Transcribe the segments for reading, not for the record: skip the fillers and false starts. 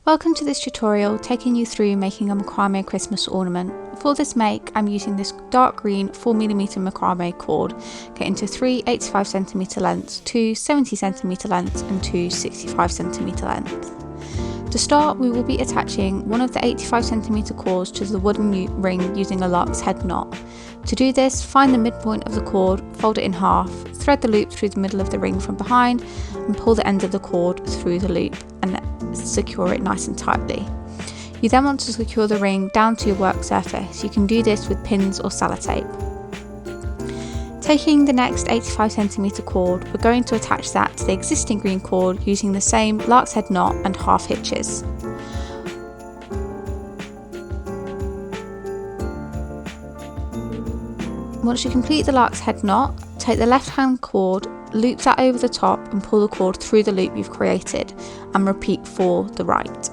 Welcome to this tutorial taking you through making a macrame Christmas ornament. For this make, I'm using this dark green 4mm macrame cord, cut into 3 85cm lengths, 2 70cm lengths and 2 65cm lengths. To start, we will be attaching one of the 85cm cords to the wooden ring using a lark's head knot. To do this, find the midpoint of the cord, fold it in half, thread the loop through the middle of the ring from behind and pull the end of the cord through the loop and secure it nice and tightly. You then want to secure the ring down to your work surface. You can do this with pins or sellotape. Taking the next 85cm cord, we're going to attach that to the existing green cord using the same lark's head knot and half hitches. Once you complete the lark's head knot, take the left hand cord, loop that over the top and pull the cord through the loop you've created, and repeat for the right.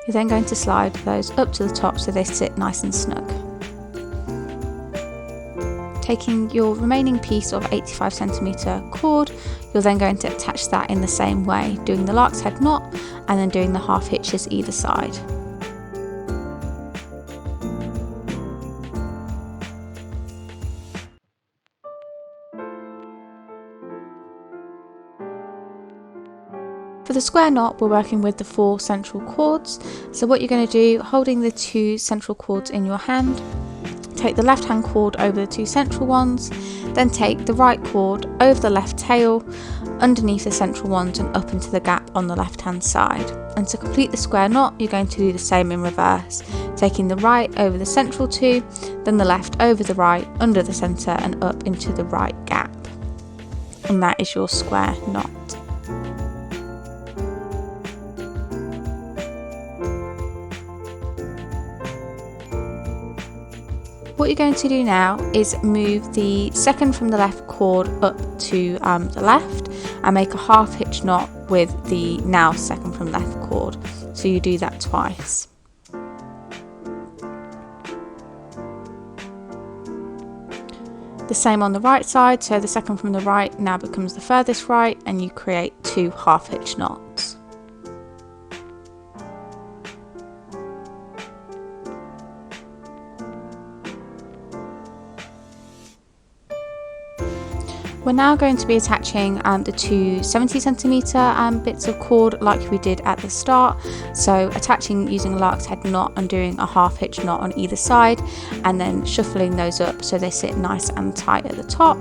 You're then going to slide those up to the top so they sit nice and snug. Taking your remaining piece of 85cm cord, you're then going to attach that in the same way, doing the lark's head knot and then doing the half hitches either side. For the square knot, we're working with the 4 central cords. So what you're going to do, holding the 2 central cords in your hand, take the left hand cord over the 2 central ones, then take the right cord over the left tail, underneath the central ones and up into the gap on the left hand side. And to complete the square knot, you're going to do the same in reverse, taking the right over the central 2, then the left over the right, under the centre and up into the right gap. And that is your square knot. What you're going to do now is move the second from the left cord up to the left and make a half hitch knot with the now second from left cord. So you do that twice. The same on the right side, so the second from the right now becomes the furthest right and you create 2 half hitch knots. We're now going to be attaching the 2 70cm bits of cord like we did at the start. So attaching using a lark's head knot and doing a half hitch knot on either side and then shuffling those up so they sit nice and tight at the top,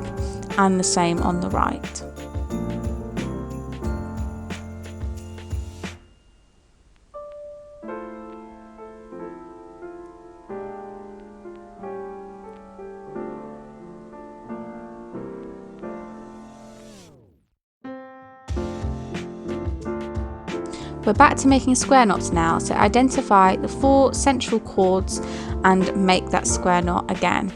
and the same on the right. We're back to making square knots now, so identify the 4 central cords and make that square knot again.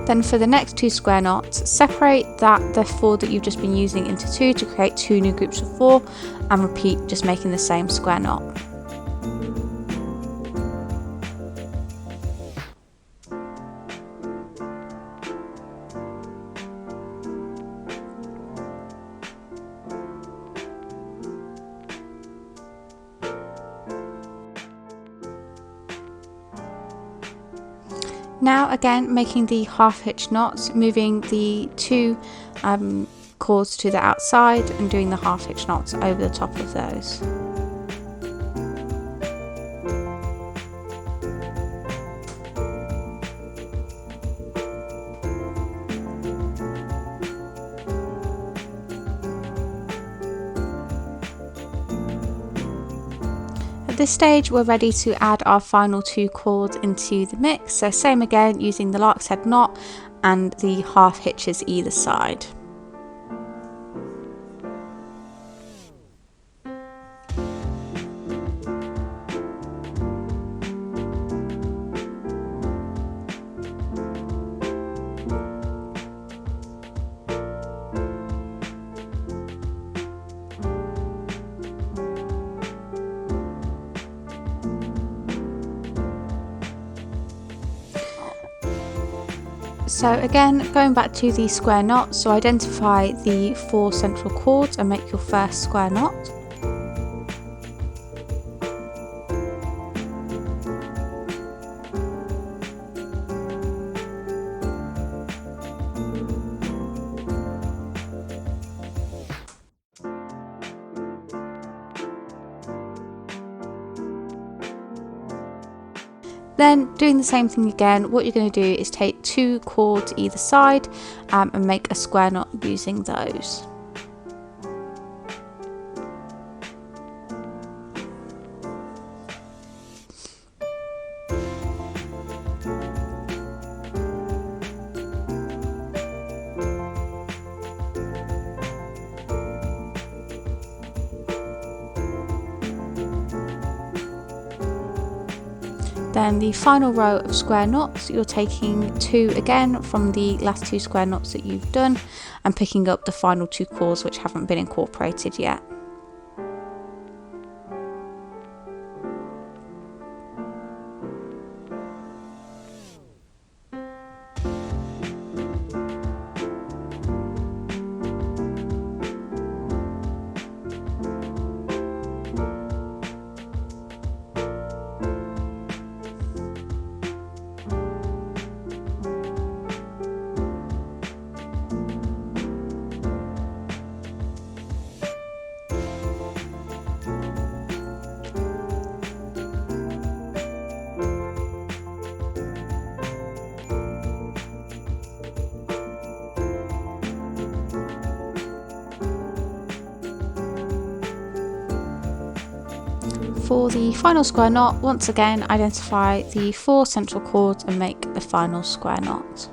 Then for the next 2 square knots, separate the 4 that you've just been using into 2 to create 2 new groups of 4 and repeat, just making the same square knot. Now again, making the half hitch knots, moving the 2 cords to the outside and doing the half hitch knots over the top of those. At this stage we're ready to add our final 2 cords into the mix, so same again using the lark's head knot and the half hitches either side. So again, going back to the square knot, so identify the 4 central cords and make your first square knot. Then doing the same thing again, what you're going to do is take 2 cords either side and make a square knot using those. Then the final row of square knots, you're taking 2 again from the last 2 square knots that you've done and picking up the final 2 cords which haven't been incorporated yet. For the final square knot, once again identify the 4 central cords and make the final square knot.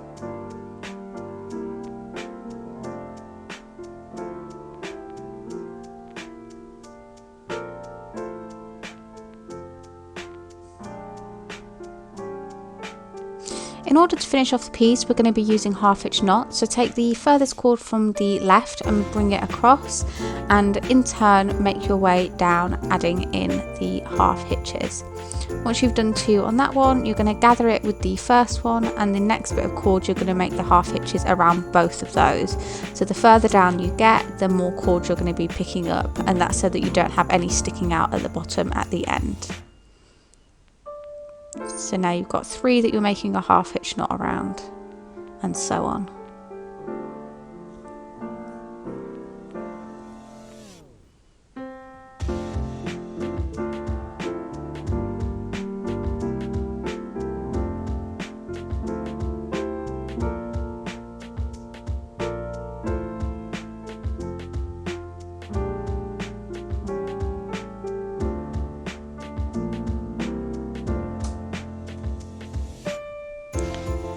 In order to finish off the piece, we're going to be using half hitch knots, so take the furthest cord from the left and bring it across, and in turn make your way down, adding in the half hitches. Once you've done 2 on that one, you're going to gather it with the first one, and the next bit of cord you're going to make the half hitches around both of those. So the further down you get, the more cord you're going to be picking up, and that's so that you don't have any sticking out at the bottom at the end. So now you've got 3 that you're making a half hitch knot around, and so on.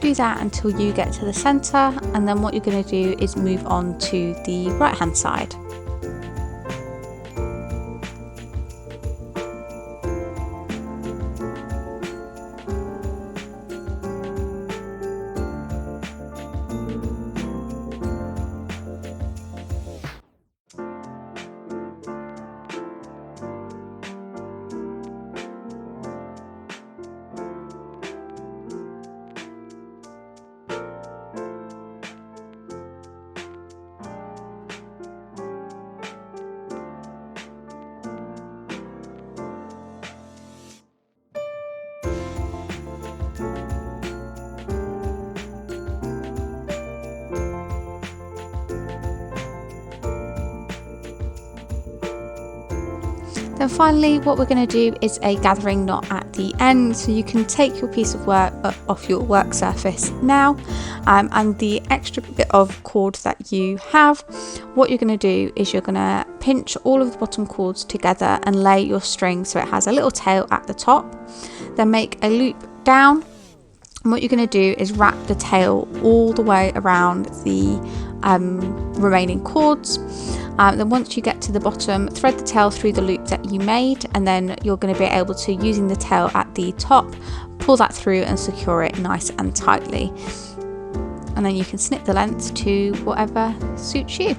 Do that until you get to the center, and then what you're going to do is move on to the right hand side. Then finally, what we're going to do is a gathering knot at the end, so you can take your piece of work off your work surface now, and the extra bit of cord that you have, what you're going to do is you're going to pinch all of the bottom cords together and lay your string so it has a little tail at the top. Then make a loop down, and what you're going to do is wrap the tail all the way around the remaining cords. Then once you get to the bottom, thread the tail through the loop that you made, and then you're going to be able to, using the tail at the top, pull that through and secure it nice and tightly. And then you can snip the length to whatever suits you.